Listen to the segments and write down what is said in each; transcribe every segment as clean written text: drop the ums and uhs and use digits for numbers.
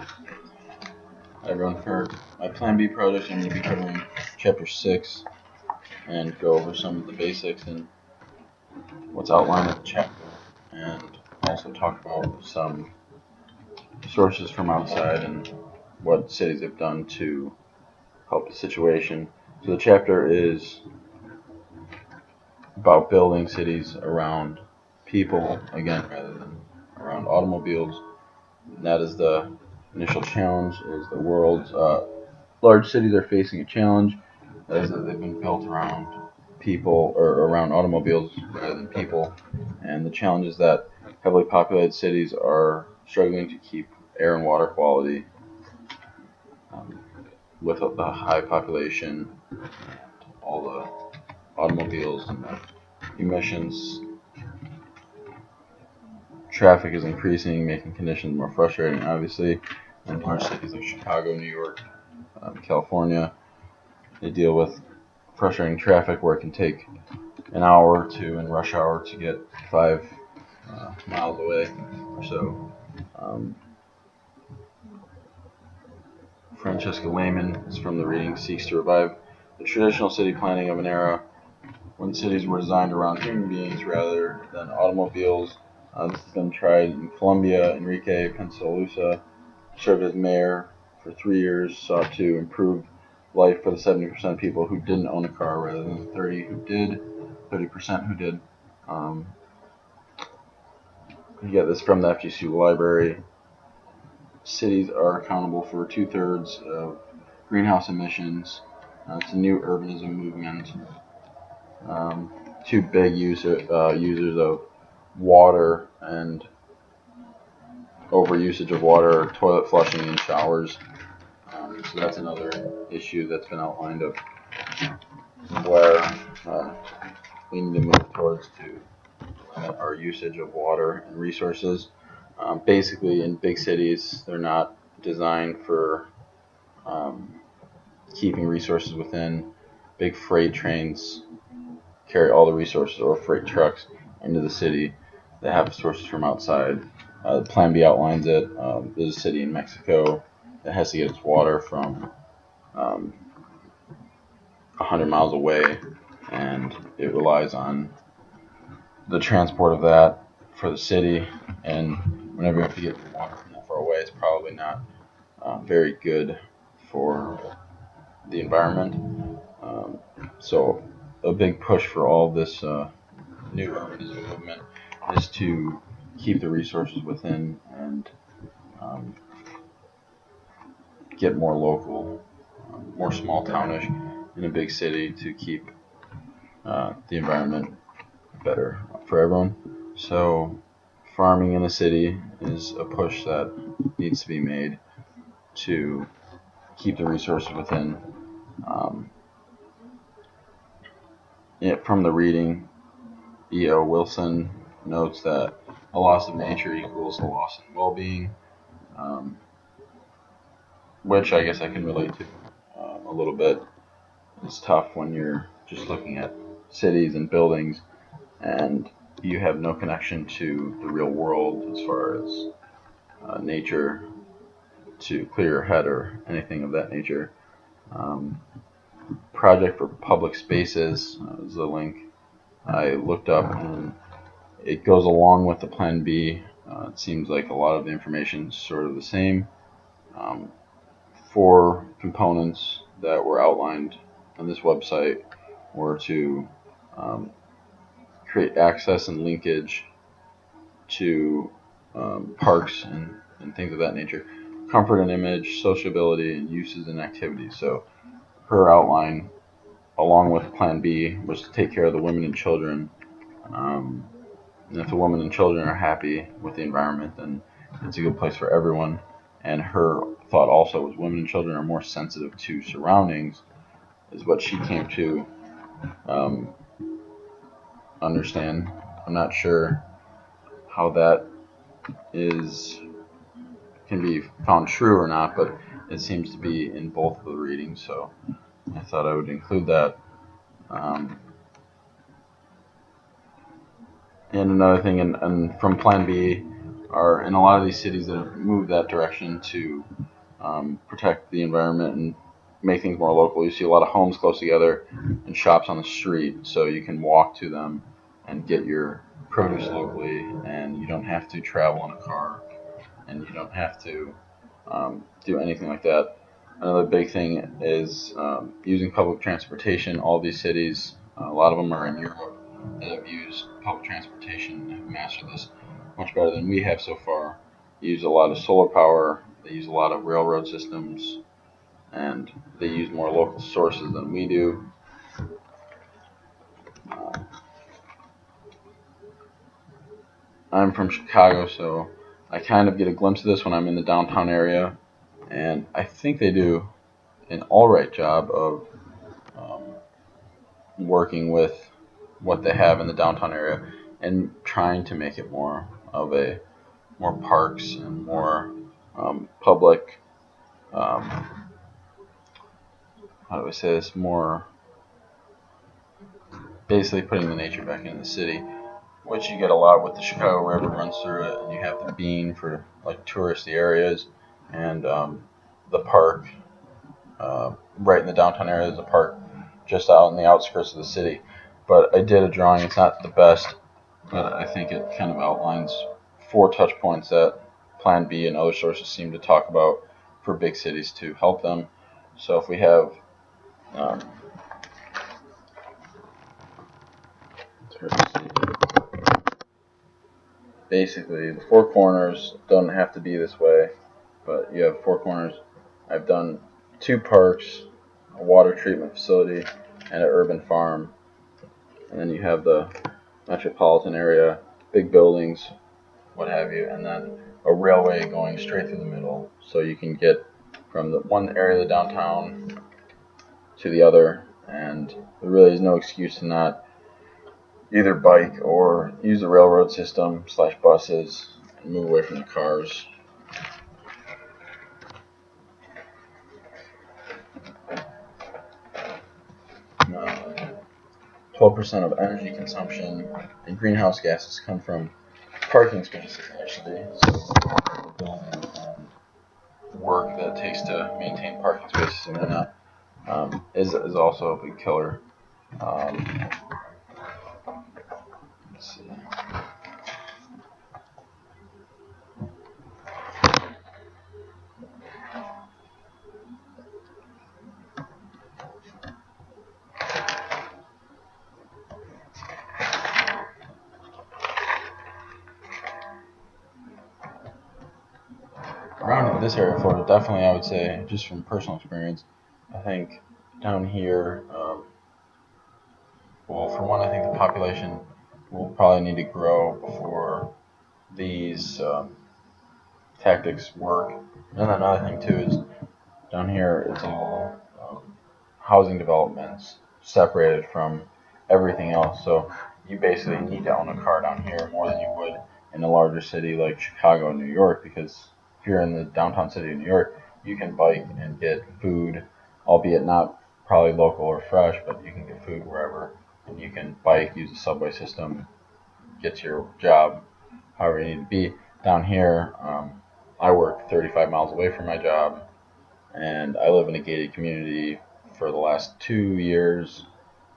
Hi everyone, for my Plan B project I'm going to be covering Chapter 6 and go over some of the basics and what's outlined in the chapter, and also talk about some sources from outside and what cities have done to help the situation. So the chapter is about building cities around people, again, rather than around automobiles. And that is the initial challenge, is the world's large cities are facing a challenge. That is that they've been built around people or around automobiles rather than people. And the challenge is that heavily populated cities are struggling to keep air and water quality um, with the high population, all the automobiles and the emissions. Traffic is increasing, making conditions more frustrating, obviously. In large cities like Chicago, New York, California, they deal with frustrating traffic where it can take an hour or two in rush hour to get 5 miles away or so. Um, Francesca Lehman is from the reading, seeks to revive the traditional city planning of an era when cities were designed around human beings rather than automobiles. This has been tried in Colombia. Enrique Peñalosa served as mayor for 3 years, sought to improve life for the 70% of people who didn't own a car rather than the 30% who did. You get this from the FGCU library. Cities are accountable for 2/3 of greenhouse emissions. It's a new urbanism movement. Two big users of water and overusage of water, toilet flushing and showers. So that's another issue that's been outlined of where we need to move towards to limit our usage of water and resources. Basically, in big cities, they're not designed for keeping resources within. Big freight trains carry all the resources, or freight trucks, into the city that have sources from outside. Plan B outlines it. There's a city in Mexico that has to get its water from 100 miles away, and it relies on the transport of that for the city. And whenever you have to get your water from that far away, it's probably not very good for the environment. So a big push for all this new urbanism movement is to keep the resources within and um, get more local, more small townish in a big city to keep the environment better for everyone. So farming in the city is a push that needs to be made to keep the resources within. Um, from the reading, E.O. Wilson notes that a loss of nature equals a loss in well-being, which I guess I can relate to a little bit. It's tough when you're just looking at cities and buildings and you have no connection to the real world as far as nature to clear your head or anything of that nature. Um, Project for Public Spaces is a link I looked up, and it goes along with the Plan B. It seems like a lot of the information is sort of the same. 4 components that were outlined on this website were to create access and linkage to parks and things of that nature, comfort and image, sociability, and uses and activities. So her outline, along with Plan B, was to take care of the women and children. And if the women and children are happy with the environment, then it's a good place for everyone. And her thought also was women and children are more sensitive to surroundings, is what she came to understand. I'm not sure how that can be found true or not, but it seems to be in both of the readings, so I thought I would include that. And another thing, and from Plan B, are in a lot of these cities that have moved that direction to protect the environment and make things more local. You see a lot of homes close together and shops on the street, so you can walk to them and get your produce locally, and you don't have to travel in a car, and you don't have to do anything like that. Another big thing is using public transportation. All these cities, a lot of them are in Europe, that have used public transportation and have mastered this much better than we have so far. They use a lot of solar power, they use a lot of railroad systems, and they use more local sources than we do. Uh, I'm from Chicago, so I kind of get a glimpse of this when I'm in the downtown area, and I think they do an all right job of um, working with what they have in the downtown area and trying to make it more of a more parks and more public. Um, how do I say this? More basically putting the nature back into the city, which you get a lot with the Chicago River runs through it, and you have the Bean for like touristy areas, and the park right in the downtown area. There's a park just out in the outskirts of the city. But I did a drawing. It's not the best, but I think it kind of outlines 4 touch points that Plan B and other sources seem to talk about for big cities to help them. So if we have, um, basically the 4 corners don't have to be this way, but you have 4 corners. I've done 2 parks, a water treatment facility, and an urban farm. And then you have the metropolitan area, big buildings, what have you, and then a railway going straight through the middle, so you can get from the one area of the downtown to the other, and there really is no excuse to not either bike or use the railroad system slash buses and move away from the cars. 12% of energy consumption and greenhouse gases come from parking spaces, actually. So building work that it takes to maintain parking spaces and whatnot is also a big killer. Um, let's see. Around this area of Florida, definitely, I would say, just from personal experience, I think down here, well, for one, I think the population will probably need to grow before these tactics work. And then another thing too is down here, it's all housing developments separated from everything else. So you basically need to own a car down here more than you would in a larger city like Chicago and New York, because if you're in the downtown city of New York, you can bike and get food, albeit not probably local or fresh, but you can get food wherever, and you can bike, use the subway system, get to your job however you need to be. Down here, I work 35 miles away from my job, and I live in a gated community for the last 2 years.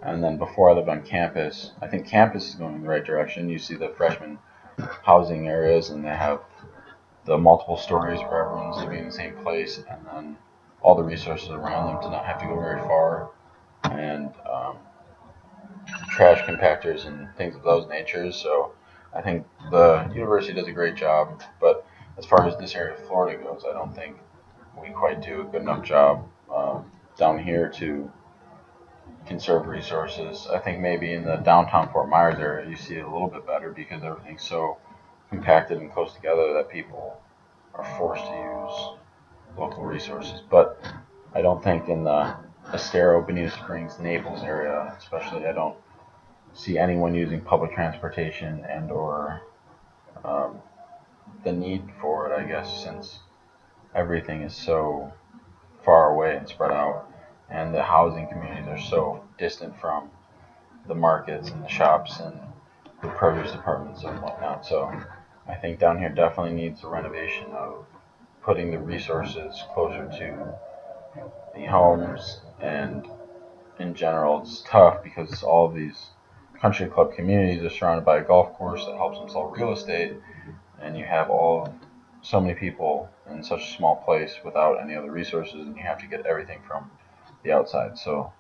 And then before I lived on campus, I think campus is going in the right direction. You see the freshman housing areas, and they have the multiple stories where everyone's living in the same place, and then all the resources around them to not have to go very far, and trash compactors and things of those natures. So I think the university does a great job, but as far as this area of Florida goes, I don't think we quite do a good enough job down here to conserve resources. I think maybe in the downtown Fort Myers area you see it a little bit better because everything's so compacted and close together that people are forced to use local resources. But I don't think in the Estero, Bonita Springs, Naples area, especially, I don't see anyone using public transportation and or um, the need for it, I guess, since everything is so far away and spread out, and the housing communities are so distant from the markets and the shops and the produce departments and whatnot. So I think down here definitely needs a renovation of putting the resources closer to the homes, and in general it's tough because all of these country club communities are surrounded by a golf course that helps them sell real estate, and you have so many people in such a small place without any other resources, and you have to get everything from the outside. So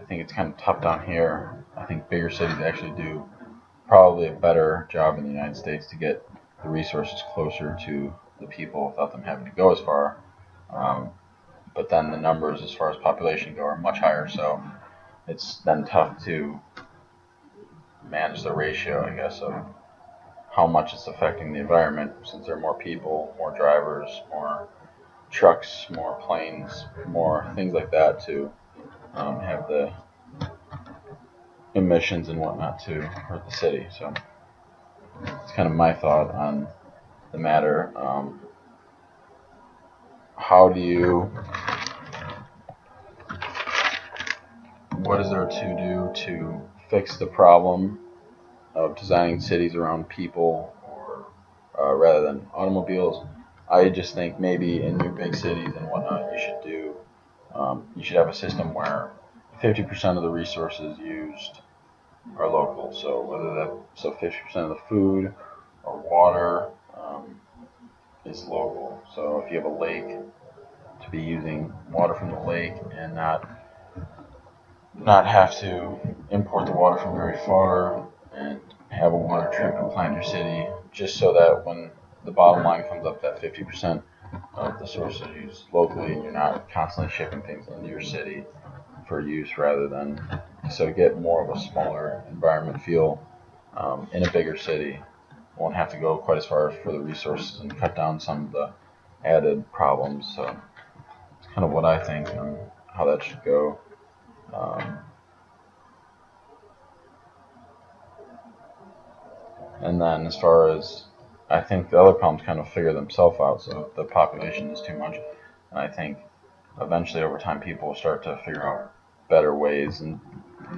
I think it's kind of tough down here. I think bigger cities actually do probably a better job in the United States to get the resources closer to the people without them having to go as far. Um, but then the numbers as far as population go are much higher, so it's then tough to manage the ratio, I guess, of how much it's affecting the environment, since there are more people, more drivers, more trucks, more planes, more things like that to have the emissions and whatnot to hurt the city. So it's kind of my thought on the matter. How do you, what is there to do to fix the problem of designing cities around people, or rather than automobiles? I just think maybe in your big cities and whatnot, you should have a system where 50% of the resources used are local. So 50% of the food or water is local. So if you have a lake, to be using water from the lake and not have to import the water from very far, and have a water treatment plant in your city, just so that when the bottom line comes up, that 50% of the source is used locally, and you're not constantly shipping things into your city for use, rather than, so get more of a smaller environment feel in a bigger city. Won't have to go quite as far for the resources and cut down some of the added problems. So it's kind of what I think on how that should go. And then as far as, I think the other problems kind of figure themselves out. So if the population is too much, and I think eventually over time people will start to figure out better ways. And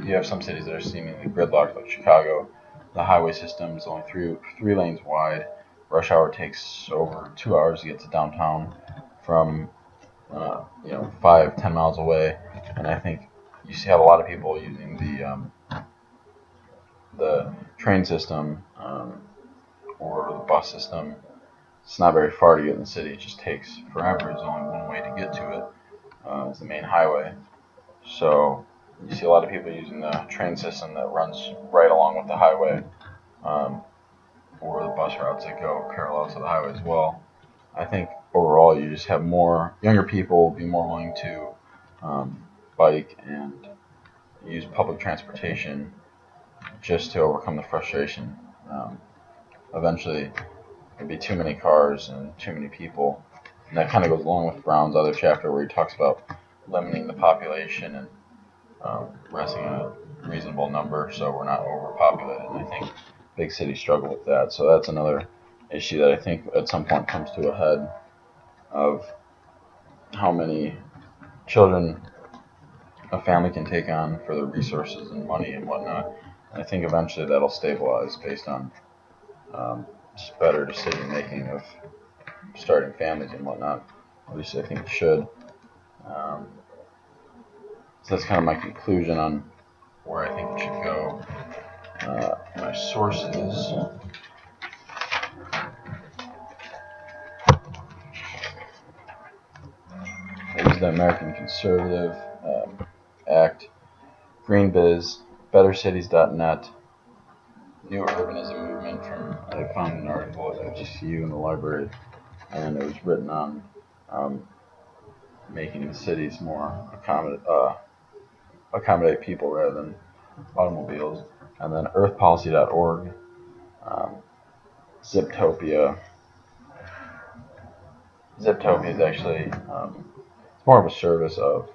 you have some cities that are seemingly gridlocked, like Chicago. The highway system is only three lanes wide. Rush hour takes over 2 hours to get to downtown from 5-10 miles away. And I think you have a lot of people using the train system or the bus system. It's not very far to get in the city. It just takes forever. There's only one way to get to it. It's the main highway. So you see a lot of people using the train system that runs right along with the highway, or the bus routes that go parallel to the highway as well. I think overall you just have more younger people be more willing to bike and use public transportation just to overcome the frustration. Eventually, there'd be too many cars and too many people, and that kind of goes along with Brown's other chapter where he talks about limiting the population and resting on a reasonable number so we're not overpopulated. And I think big cities struggle with that. So that's another issue that I think at some point comes to a head, of how many children a family can take on for the resources and money and whatnot. And I think eventually that'll stabilize based on just better decision making of starting families and whatnot. At least I think it should. So that's kind of my conclusion on where I think it should go. My sources. There's the American Conservative Act, GreenBiz, BetterCities.net, New Urbanism Movement. I found an article at FGCU in the library, and it was written on making the cities more accommodate people rather than automobiles. And then earthpolicy.org, Ziptopia. Ziptopia is actually it's more of a service of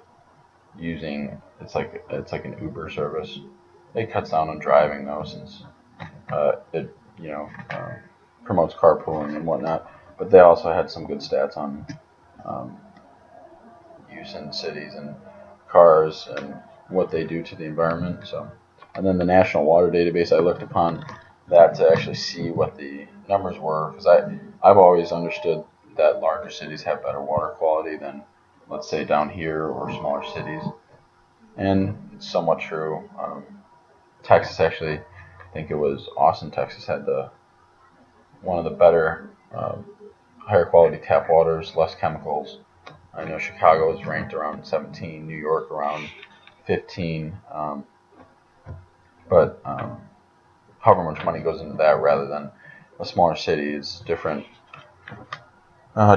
using, it's like an Uber service. It cuts down on driving though, since it promotes carpooling and whatnot. But they also had some good stats on use in cities and cars and what they do to the environment. So, and then the National Water Database, I looked upon that to actually see what the numbers were, because I've always understood that larger cities have better water quality than, let's say, down here or smaller cities, and it's somewhat true. Texas actually, I think it was Austin, Texas had the one of the better, higher quality tap waters, less chemicals. I know Chicago is ranked around 17, New York around 15, but however much money goes into that rather than a smaller city is different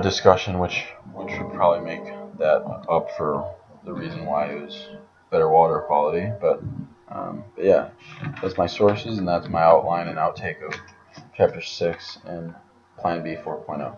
discussion, which would probably make that up for the reason why it was better water quality. But yeah, that's my sources, and that's my outline and outtake of Chapter 6 and Plan B 4.0.